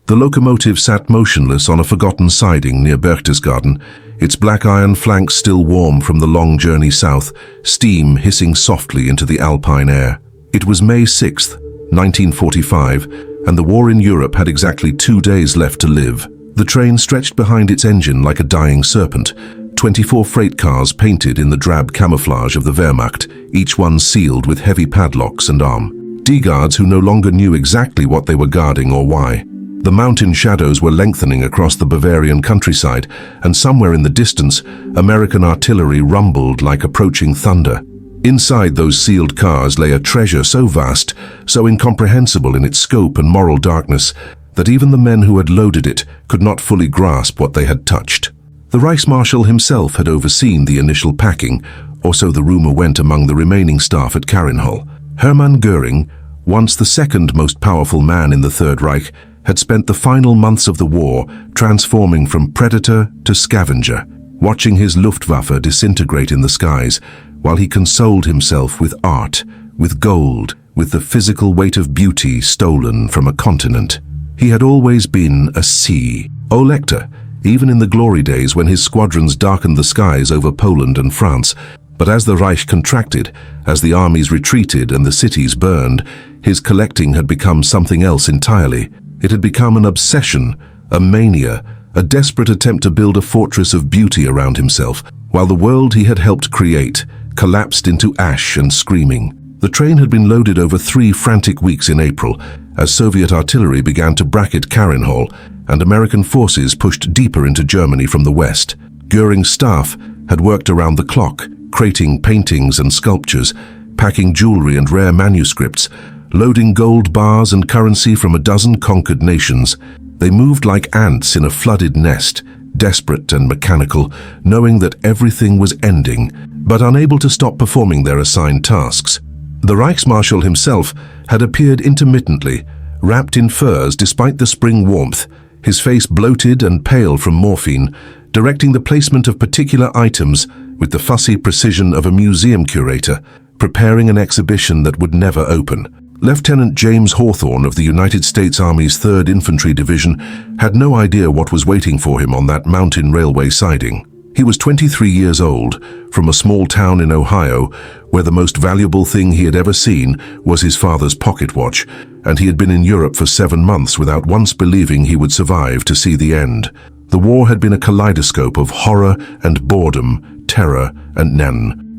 The locomotive sat motionless on a forgotten siding near Berchtesgaden, its black iron flanks still warm from the long journey south, steam hissing softly into the alpine air. It was May 6th, 1945, and the war in Europe had exactly 2 days left to live. The train stretched behind its engine like a dying serpent, 24 freight cars painted in the drab camouflage of the Wehrmacht, each one sealed with heavy padlocks and arm. D-guards who no longer knew exactly what they were guarding or why. The mountain shadows were lengthening across the Bavarian countryside, and somewhere in the distance, American artillery rumbled like approaching thunder. Inside those sealed cars lay a treasure so vast, so incomprehensible in its scope and moral darkness, that even the men who had loaded it could not fully grasp what they had touched. The Reichsmarschall himself had overseen the initial packing, or so the rumor went among the remaining staff at Carinhall. Hermann Göring, once the second most powerful man in the Third Reich, had spent the final months of the war transforming from predator to scavenger, watching his Luftwaffe disintegrate in the skies, while he consoled himself with art, with gold, with the physical weight of beauty stolen from a continent. He had always been a sea, O Lector, even in the glory days when his squadrons darkened the skies over Poland and France. But as the Reich contracted, as the armies retreated and the cities burned, his collecting had become something else entirely. It had become an obsession, a mania, a desperate attempt to build a fortress of beauty around himself, while the world he had helped create collapsed into ash and screaming. The train had been loaded over 3 frantic weeks in April, as Soviet artillery began to bracket Carinhall, and American forces pushed deeper into Germany from the west. Göring's staff had worked around the clock, crating paintings and sculptures, packing jewelry and rare manuscripts, loading gold bars and currency from a dozen conquered nations. They moved like ants in a flooded nest, desperate and mechanical, knowing that everything was ending, but unable to stop performing their assigned tasks. The Reichsmarschall himself had appeared intermittently, wrapped in furs despite the spring warmth, his face bloated and pale from morphine, directing the placement of particular items with the fussy precision of a museum curator, preparing an exhibition that would never open. Lieutenant James Hawthorne of the United States Army's 3rd Infantry Division had no idea what was waiting for him on that mountain railway siding. He was 23 years old, from a small town in Ohio, where the most valuable thing he had ever seen was his father's pocket watch, and he had been in Europe for 7 months without once believing he would survive to see the end. The war had been a kaleidoscope of horror and boredom, terror and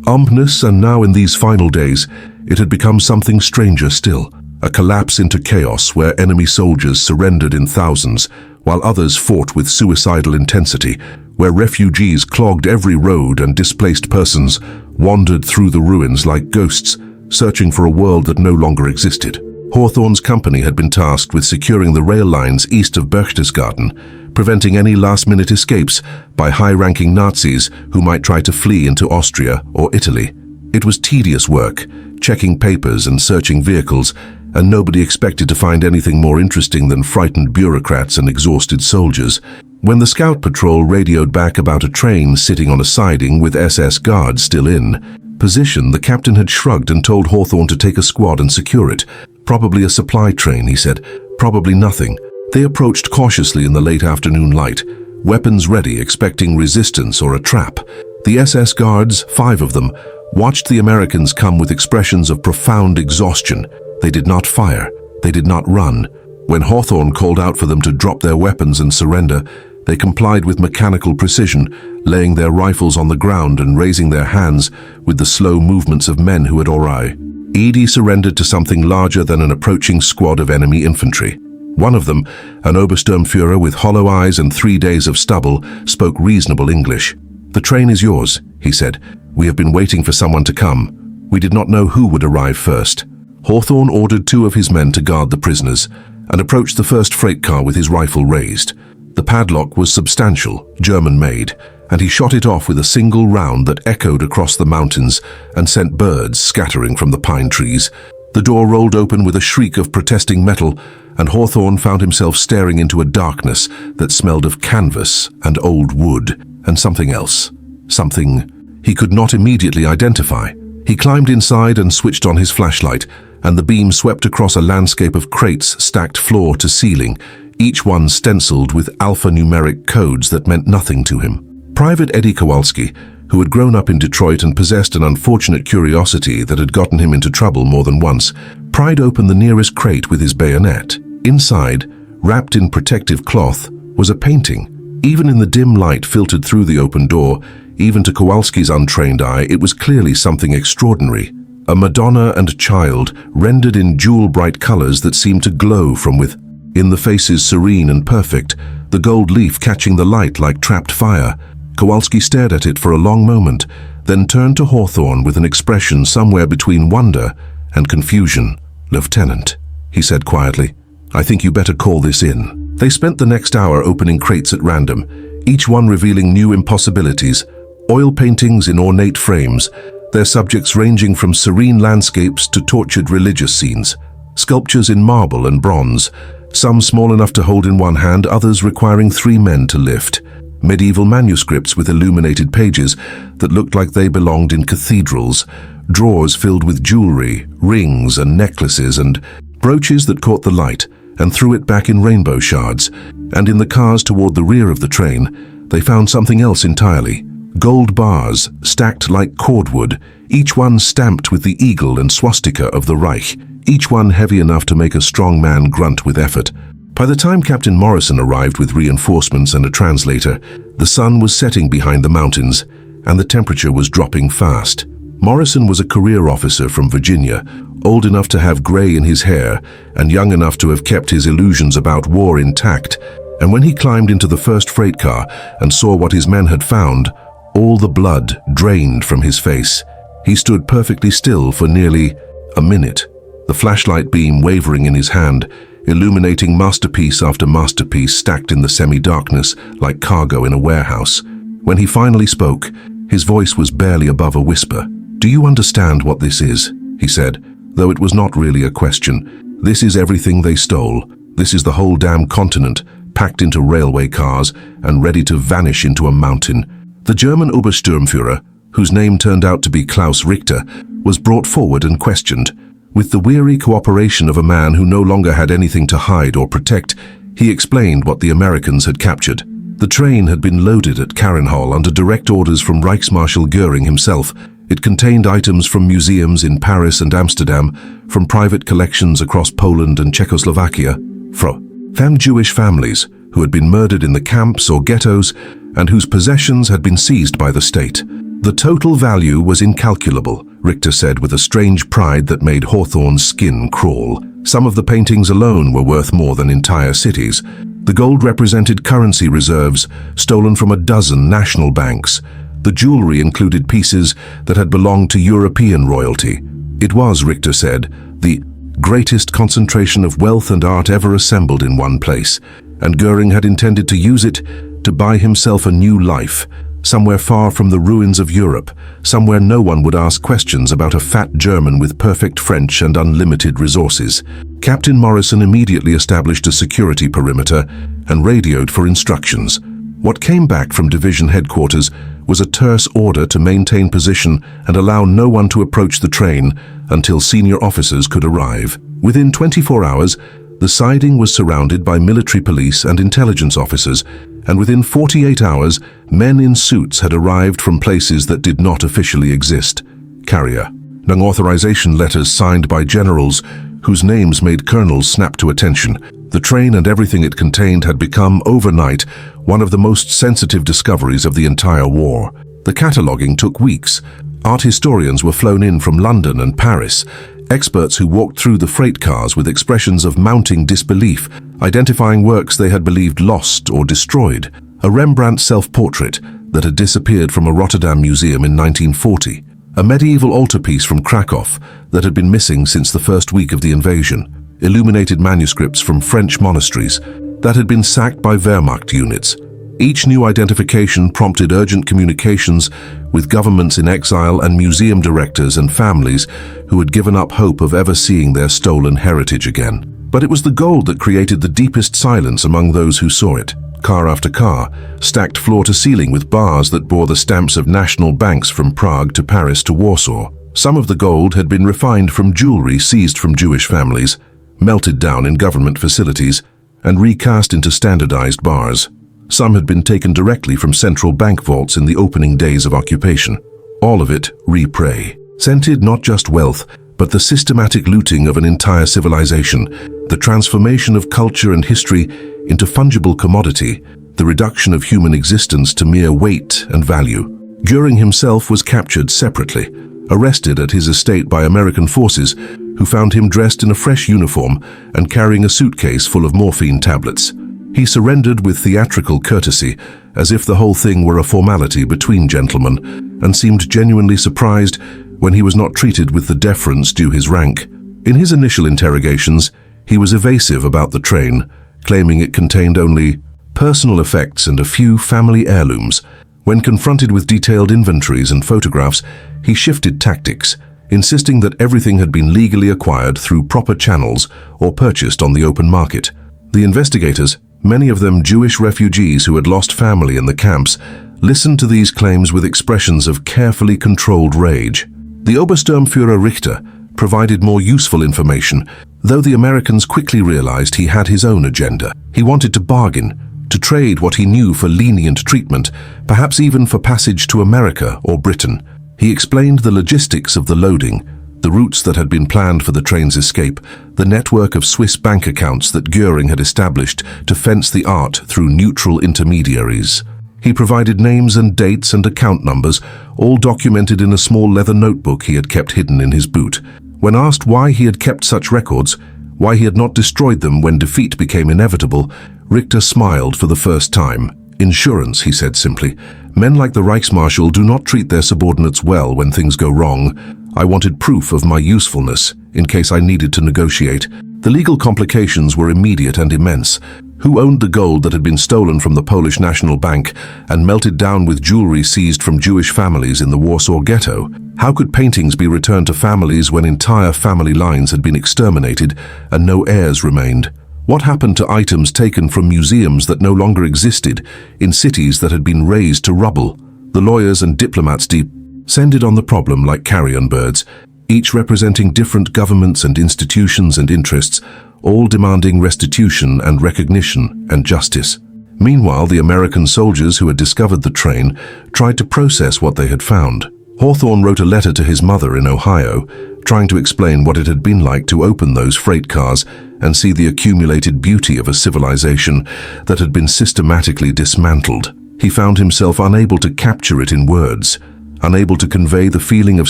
ominous, and now in these final days, it had become something stranger still, a collapse into chaos where enemy soldiers surrendered in thousands, while others fought with suicidal intensity, where refugees clogged every road and displaced persons wandered through the ruins like ghosts, searching for a world that no longer existed. Hawthorne's company had been tasked with securing the rail lines east of Berchtesgaden, preventing any last-minute escapes by high-ranking Nazis who might try to flee into Austria or Italy. It was tedious work, checking papers and searching vehicles, and nobody expected to find anything more interesting than frightened bureaucrats and exhausted soldiers. When the scout patrol radioed back about a train sitting on a siding with SS guards still in position, the captain had shrugged and told Hawthorne to take a squad and secure it. Probably a supply train, he said. Probably nothing. They approached cautiously in the late afternoon light, weapons ready, expecting resistance or a trap. The SS guards, 5 of them, watched the Americans come with expressions of profound exhaustion. They did not fire. They did not run. When Hawthorne called out for them to drop their weapons and surrender, they complied with mechanical precision, laying their rifles on the ground and raising their hands with the slow movements of men who had already. Edie surrendered to something larger than an approaching squad of enemy infantry. One of them, an Obersturmführer with hollow eyes and 3 days of stubble, spoke reasonable English. "The train is yours," he said. "We have been waiting for someone to come. We did not know who would arrive first." Hawthorne ordered 2 of his men to guard the prisoners and approached the first freight car with his rifle raised. The padlock was substantial, German-made, and he shot it off with a single round that echoed across the mountains and sent birds scattering from the pine trees. The door rolled open with a shriek of protesting metal, and Hawthorne found himself staring into a darkness that smelled of canvas and old wood and something else. Something he could not immediately identify. He climbed inside and switched on his flashlight, and the beam swept across a landscape of crates stacked floor to ceiling, each one stenciled with alphanumeric codes that meant nothing to him. Private Eddie Kowalski, who had grown up in Detroit and possessed an unfortunate curiosity that had gotten him into trouble more than once, pried open the nearest crate with his bayonet. Inside, wrapped in protective cloth, was a painting. Even in the dim light filtered through the open door, even to Kowalski's untrained eye, it was clearly something extraordinary. A Madonna and Child, rendered in jewel-bright colors that seemed to glow from within, the faces serene and perfect, the gold leaf catching the light like trapped fire. Kowalski stared at it for a long moment, then turned to Hawthorne with an expression somewhere between wonder and confusion. "Lieutenant," he said quietly, "I think you better call this in." They spent the next hour opening crates at random, each one revealing new impossibilities. Oil paintings in ornate frames, their subjects ranging from serene landscapes to tortured religious scenes. Sculptures in marble and bronze, some small enough to hold in one hand, others requiring 3 men to lift. Medieval manuscripts with illuminated pages that looked like they belonged in cathedrals. Drawers filled with jewelry, rings and necklaces, and brooches that caught the light and threw it back in rainbow shards. And in the cars toward the rear of the train, they found something else entirely. Gold bars, stacked like cordwood, each one stamped with the eagle and swastika of the Reich, each one heavy enough to make a strong man grunt with effort. By the time Captain Morrison arrived with reinforcements and a translator, the sun was setting behind the mountains, and the temperature was dropping fast. Morrison was a career officer from Virginia, old enough to have gray in his hair and young enough to have kept his illusions about war intact. And when he climbed into the first freight car and saw what his men had found, all the blood drained from his face. He stood perfectly still for nearly a minute, the flashlight beam wavering in his hand, illuminating masterpiece after masterpiece stacked in the semi-darkness like cargo in a warehouse. When he finally spoke, his voice was barely above a whisper. "Do you understand what this is?" he said, though it was not really a question. "This is everything they stole. This is the whole damn continent, packed into railway cars and ready to vanish into a mountain." The German Obersturmführer, whose name turned out to be Klaus Richter, was brought forward and questioned. With the weary cooperation of a man who no longer had anything to hide or protect, he explained what the Americans had captured. The train had been loaded at Karenhall under direct orders from Reichsmarschall Göring himself. It contained items from museums in Paris and Amsterdam, from private collections across Poland and Czechoslovakia, from Jewish families who had been murdered in the camps or ghettos and whose possessions had been seized by the state. The total value was incalculable, Richter said with a strange pride that made Hawthorne's skin crawl. Some of the paintings alone were worth more than entire cities. The gold represented currency reserves stolen from a dozen national banks. The jewelry included pieces that had belonged to European royalty. It was, Richter said, the greatest concentration of wealth and art ever assembled in one place, and Göring had intended to use it to buy himself a new life, somewhere far from the ruins of Europe, somewhere no one would ask questions about a fat German with perfect French and unlimited resources. Captain Morrison immediately established a security perimeter and radioed for instructions. What came back from division headquarters was a terse order to maintain position and allow no one to approach the train until senior officers could arrive. Within 24 hours, the siding was surrounded by military police and intelligence officers, and within 48 hours, men in suits had arrived from places that did not officially exist. Carrier, non-authorization letters signed by generals whose names made colonels snap to attention. The train and everything it contained had become, overnight, one of the most sensitive discoveries of the entire war. The cataloguing took weeks. Art historians were flown in from London and Paris, experts who walked through the freight cars with expressions of mounting disbelief, identifying works they had believed lost or destroyed. A Rembrandt self-portrait that had disappeared from a Rotterdam museum in 1940. A medieval altarpiece from Krakow that had been missing since the first week of the invasion. Illuminated manuscripts from French monasteries that had been sacked by Wehrmacht units. Each new identification prompted urgent communications with governments in exile and museum directors and families who had given up hope of ever seeing their stolen heritage again. But it was the gold that created the deepest silence among those who saw it. Car after car, stacked floor to ceiling with bars that bore the stamps of national banks from Prague to Paris to Warsaw. Some of the gold had been refined from jewelry seized from Jewish families, melted down in government facilities, and recast into standardized bars. Some had been taken directly from central bank vaults in the opening days of occupation. All of it re-prey. Scented not just wealth, but the systematic looting of an entire civilization, the transformation of culture and history into fungible commodity, the reduction of human existence to mere weight and value. Göring himself was captured separately, arrested at his estate by American forces, who found him dressed in a fresh uniform and carrying a suitcase full of morphine tablets. He surrendered with theatrical courtesy, as if the whole thing were a formality between gentlemen, and seemed genuinely surprised when he was not treated with the deference due his rank. In his initial interrogations, he was evasive about the train, claiming it contained only personal effects and a few family heirlooms. When confronted with detailed inventories and photographs, he shifted tactics, insisting that everything had been legally acquired through proper channels or purchased on the open market. The investigators, many of them Jewish refugees who had lost family in the camps, listened to these claims with expressions of carefully controlled rage. The Obersturmführer Richter provided more useful information, though the Americans quickly realized he had his own agenda. He wanted to bargain, to trade what he knew for lenient treatment, perhaps even for passage to America or Britain. He explained the logistics of the loading, the routes that had been planned for the train's escape, the network of Swiss bank accounts that Göring had established to fence the art through neutral intermediaries. He provided names and dates and account numbers, all documented in a small leather notebook he had kept hidden in his boot. When asked why he had kept such records, why he had not destroyed them when defeat became inevitable, Richter smiled for the first time. Insurance, he said simply. Men like the Reichsmarschall do not treat their subordinates well when things go wrong. I wanted proof of my usefulness, in case I needed to negotiate. The legal complications were immediate and immense. Who owned the gold that had been stolen from the Polish National Bank and melted down with jewelry seized from Jewish families in the Warsaw Ghetto? How could paintings be returned to families when entire family lines had been exterminated and no heirs remained? What happened to items taken from museums that no longer existed in cities that had been razed to rubble? The lawyers and diplomats descended on the problem like carrion birds, each representing different governments and institutions and interests, all demanding restitution and recognition and justice. Meanwhile, the American soldiers who had discovered the train tried to process what they had found. Hawthorne wrote a letter to his mother in Ohio, trying to explain what it had been like to open those freight cars and see the accumulated beauty of a civilization that had been systematically dismantled. He found himself unable to capture it in words, unable to convey the feeling of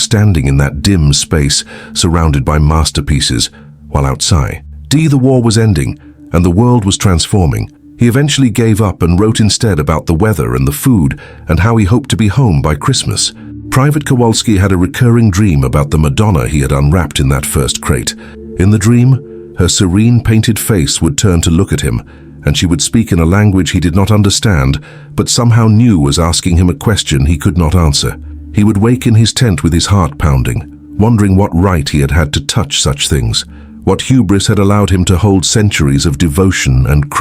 standing in that dim space surrounded by masterpieces, while outside, the war was ending and the world was transforming. He eventually gave up and wrote instead about the weather and the food and how he hoped to be home by Christmas. Private Kowalski had a recurring dream about the Madonna he had unwrapped in that first crate. In the dream, her serene painted face would turn to look at him, and she would speak in a language he did not understand, but somehow knew was asking him a question he could not answer. He would wake in his tent with his heart pounding, wondering what right he had had to touch such things, what hubris had allowed him to hold centuries of devotion and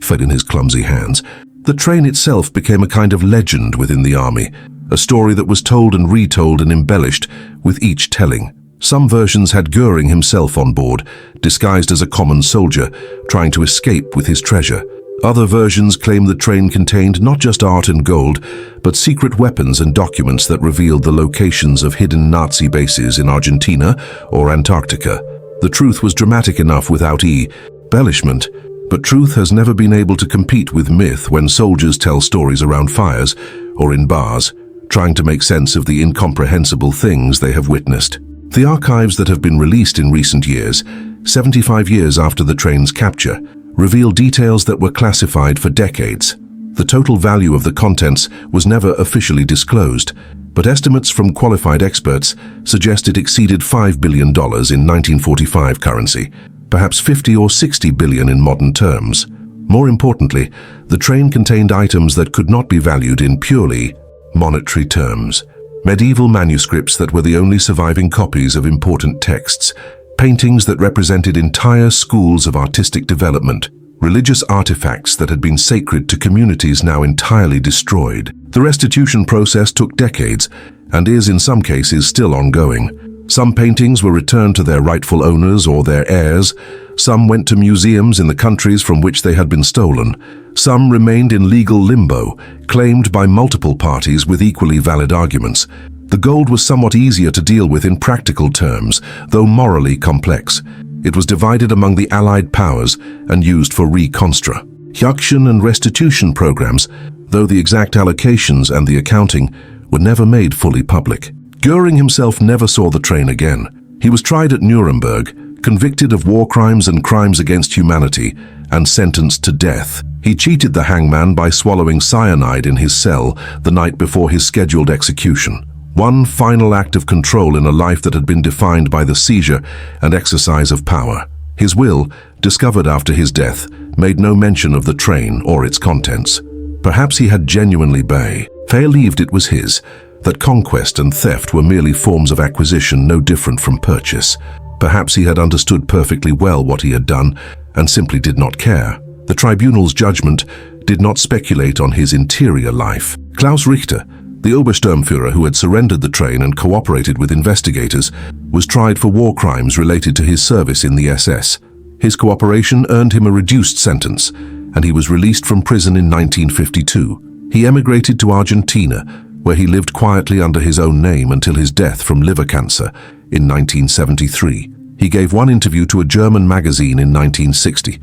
fed in his clumsy hands. The train itself became a kind of legend within the army, a story that was told and retold and embellished with each telling. Some versions had Göring himself on board, disguised as a common soldier, trying to escape with his treasure. Other versions claim the train contained not just art and gold, but secret weapons and documents that revealed the locations of hidden Nazi bases in Argentina or Antarctica. The truth was dramatic enough without embellishment, but truth has never been able to compete with myth when soldiers tell stories around fires or in bars, trying to make sense of the incomprehensible things they have witnessed. The archives that have been released in recent years, 75 years after the train's capture, reveal details that were classified for decades. The total value of the contents was never officially disclosed, but estimates from qualified experts suggest it exceeded $5 billion in 1945 currency, perhaps 50 or 60 billion in modern terms. More importantly, the train contained items that could not be valued in purely monetary terms. Medieval manuscripts that were the only surviving copies of important texts, paintings that represented entire schools of artistic development, religious artifacts that had been sacred to communities now entirely destroyed. The restitution process took decades and is in some cases still ongoing. Some paintings were returned to their rightful owners or their heirs. Some went to museums in the countries from which they had been stolen. Some remained in legal limbo, claimed by multiple parties with equally valid arguments. The gold was somewhat easier to deal with in practical terms, though morally complex. It was divided among the Allied powers and used for reconstruction and restitution programs, though the exact allocations and the accounting were never made fully public. Göring himself never saw the train again. He was tried at Nuremberg, convicted of war crimes and crimes against humanity, and sentenced to death. He cheated the hangman by swallowing cyanide in his cell the night before his scheduled execution. One final act of control in a life that had been defined by the seizure and exercise of power. His will, discovered after his death, made no mention of the train or its contents. Perhaps he had genuinely believed it was his, that conquest and theft were merely forms of acquisition no different from purchase. Perhaps he had understood perfectly well what he had done and simply did not care. The tribunal's judgment did not speculate on his interior life. Klaus Richter, the Obersturmführer who had surrendered the train and cooperated with investigators, was tried for war crimes related to his service in the SS. His cooperation earned him a reduced sentence, and he was released from prison in 1952. He emigrated to Argentina, where he lived quietly under his own name until his death from liver cancer in 1973. He gave one interview to a German magazine in 1960,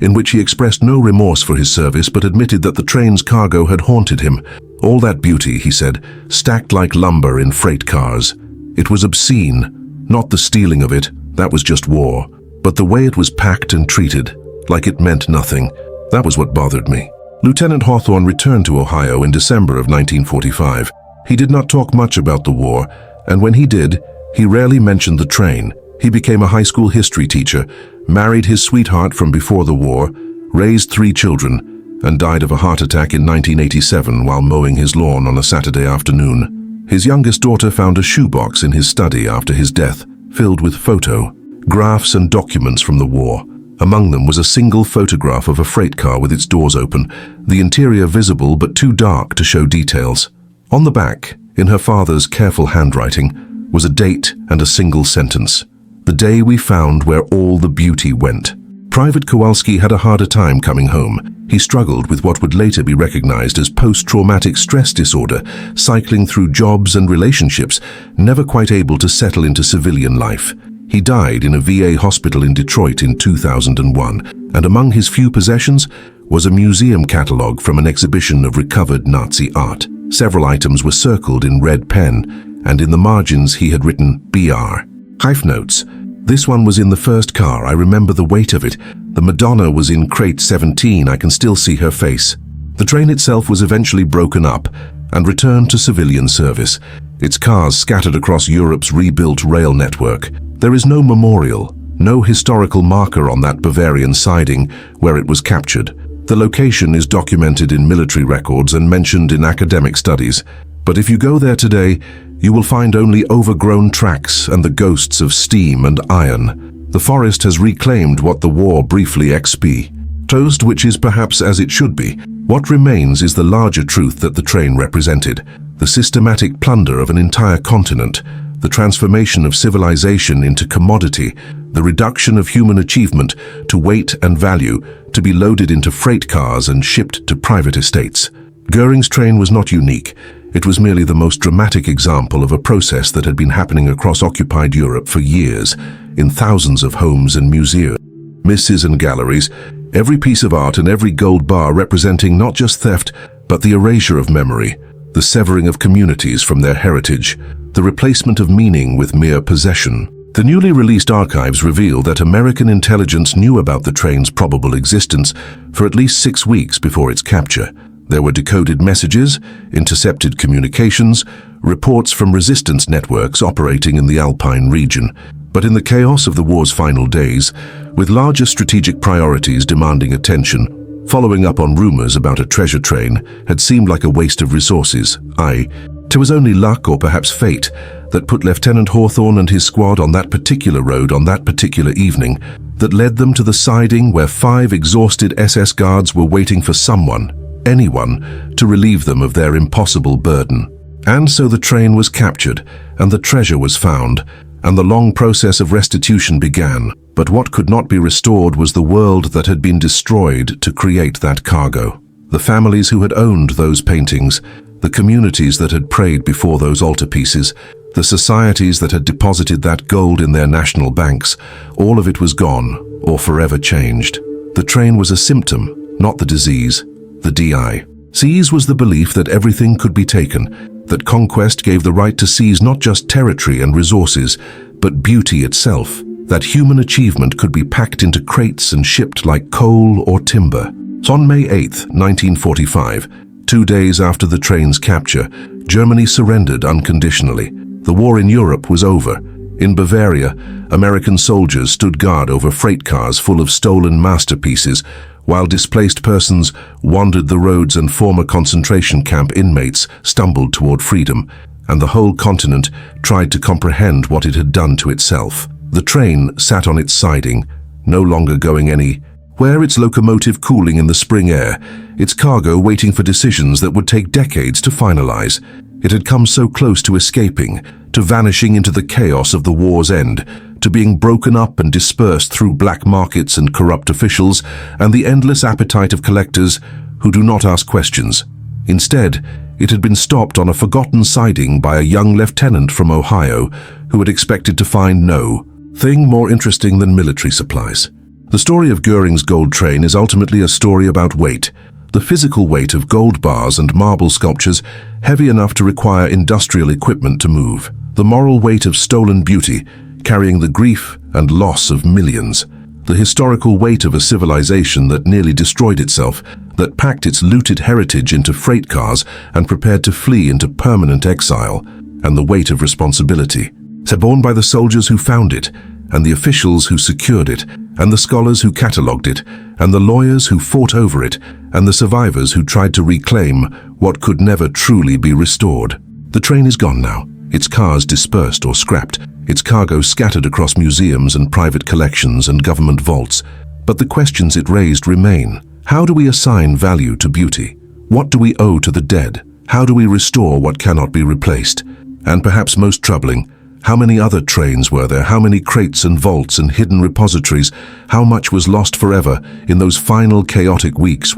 in which he expressed no remorse for his service but admitted that the train's cargo had haunted him. All that beauty, he said, stacked like lumber in freight cars. It was obscene, not the stealing of it, that was just war, but the way it was packed and treated, like it meant nothing. That was what bothered me. Lieutenant Hawthorne returned to Ohio in December of 1945. He did not talk much about the war, and when he did, he rarely mentioned the train. He became a high school history teacher, married his sweetheart from before the war, raised 3 children, and died of a heart attack in 1987 while mowing his lawn on a Saturday afternoon. His youngest daughter found a shoebox in his study after his death, filled with photographs and documents from the war. Among them was a single photograph of a freight car with its doors open, the interior visible but too dark to show details. On the back, in her father's careful handwriting, was a date and a single sentence. The day we found where all the beauty went. Private Kowalski had a harder time coming home. He struggled with what would later be recognized as post-traumatic stress disorder, cycling through jobs and relationships, never quite able to settle into civilian life. He died in a VA hospital in Detroit in 2001, and among his few possessions was a museum catalogue from an exhibition of recovered Nazi art. Several items were circled in red pen, and in the margins he had written BR. Hive notes. This one was in the first car, I remember the weight of it. The Madonna was in crate 17, I can still see her face. The train itself was eventually broken up and returned to civilian service, its cars scattered across Europe's rebuilt rail network. There is no memorial, no historical marker on that Bavarian siding where it was captured. The location is documented in military records and mentioned in academic studies. But if you go there today, you will find only overgrown tracks and the ghosts of steam and iron. The forest has reclaimed what the war briefly exposed, which is perhaps as it should be. What remains is the larger truth that the train represented, the systematic plunder of an entire continent, the transformation of civilization into commodity, the reduction of human achievement to weight and value, to be loaded into freight cars and shipped to private estates. Göring's train was not unique. It was merely the most dramatic example of a process that had been happening across occupied Europe for years, in thousands of homes and museums, misses and galleries, every piece of art and every gold bar representing not just theft, but the erasure of memory, the severing of communities from their heritage, the replacement of meaning with mere possession. The newly released archives reveal that American intelligence knew about the train's probable existence for at least 6 weeks before its capture. There were decoded messages, intercepted communications, reports from resistance networks operating in the Alpine region. But in the chaos of the war's final days, with larger strategic priorities demanding attention, following up on rumors about a treasure train had seemed like a waste of resources. It was only luck or perhaps fate that put Lieutenant Hawthorne and his squad on that particular road on that particular evening that led them to the siding where 5 exhausted SS guards were waiting for someone, anyone, to relieve them of their impossible burden. And so the train was captured, and the treasure was found, and the long process of restitution began. But what could not be restored was the world that had been destroyed to create that cargo. The families who had owned those paintings, the communities that had prayed before those altarpieces, the societies that had deposited that gold in their national banks, all of it was gone or forever changed. The train was a symptom, not the disease, the DI. Seize was the belief that everything could be taken, that conquest gave the right to seize not just territory and resources, but beauty itself, that human achievement could be packed into crates and shipped like coal or timber. On May 8, 1945, 2 days after the train's capture, Germany surrendered unconditionally. The war in Europe was over. In Bavaria, American soldiers stood guard over freight cars full of stolen masterpieces, while displaced persons wandered the roads and former concentration camp inmates stumbled toward freedom, and the whole continent tried to comprehend what it had done to itself. The train sat on its siding, no longer going anywhere, its locomotive cooling in the spring air, its cargo waiting for decisions that would take decades to finalize. It had come so close to escaping, to vanishing into the chaos of the war's end, to being broken up and dispersed through black markets and corrupt officials, and the endless appetite of collectors who do not ask questions. Instead, it had been stopped on a forgotten siding by a young lieutenant from Ohio who had expected to find no thing more interesting than military supplies. The story of Göring's gold train is ultimately a story about weight, the physical weight of gold bars and marble sculptures heavy enough to require industrial equipment to move, the moral weight of stolen beauty, carrying the grief and loss of millions, the historical weight of a civilization that nearly destroyed itself, that packed its looted heritage into freight cars and prepared to flee into permanent exile, and the weight of responsibility, borne by the soldiers who found it, and the officials who secured it, and the scholars who catalogued it, and the lawyers who fought over it, and the survivors who tried to reclaim what could never truly be restored. The train is gone now, its cars dispersed or scrapped, its cargo scattered across museums and private collections and government vaults. But the questions it raised remain. How do we assign value to beauty? What do we owe to the dead? How do we restore what cannot be replaced? And perhaps most troubling, how many other trains were there? How many crates and vaults and hidden repositories? How much was lost forever in those final chaotic weeks?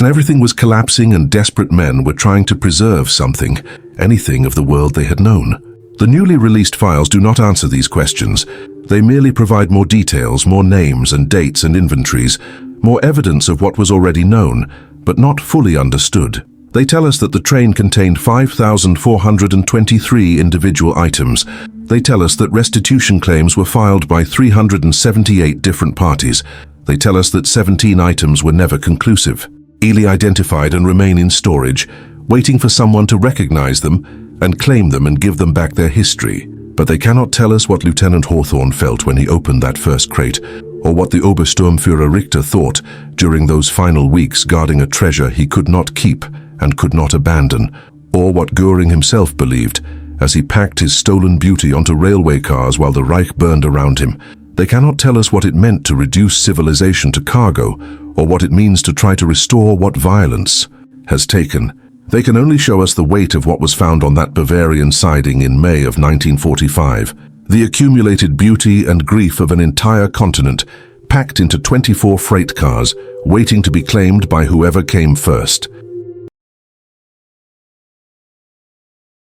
Everything was collapsing and desperate men were trying to preserve something, anything of the world they had known. The newly released files do not answer these questions. They merely provide more details, more names and dates and inventories, more evidence of what was already known, but not fully understood. They tell us that the train contained 5,423 individual items. They tell us that restitution claims were filed by 378 different parties. They tell us that 17 items were never conclusive, easily identified and remain in storage, waiting for someone to recognize them and claim them and give them back their history. But they cannot tell us what Lieutenant Hawthorne felt when he opened that first crate, or what the Obersturmführer Richter thought during those final weeks guarding a treasure he could not keep and could not abandon, or what Göring himself believed as he packed his stolen beauty onto railway cars while the Reich burned around him. They cannot tell us what it meant to reduce civilization to cargo, or what it means to try to restore what violence has taken. They can only show us the weight of what was found on that Bavarian siding in May of 1945, the accumulated beauty and grief of an entire continent, packed into 24 freight cars, waiting to be claimed by whoever came first.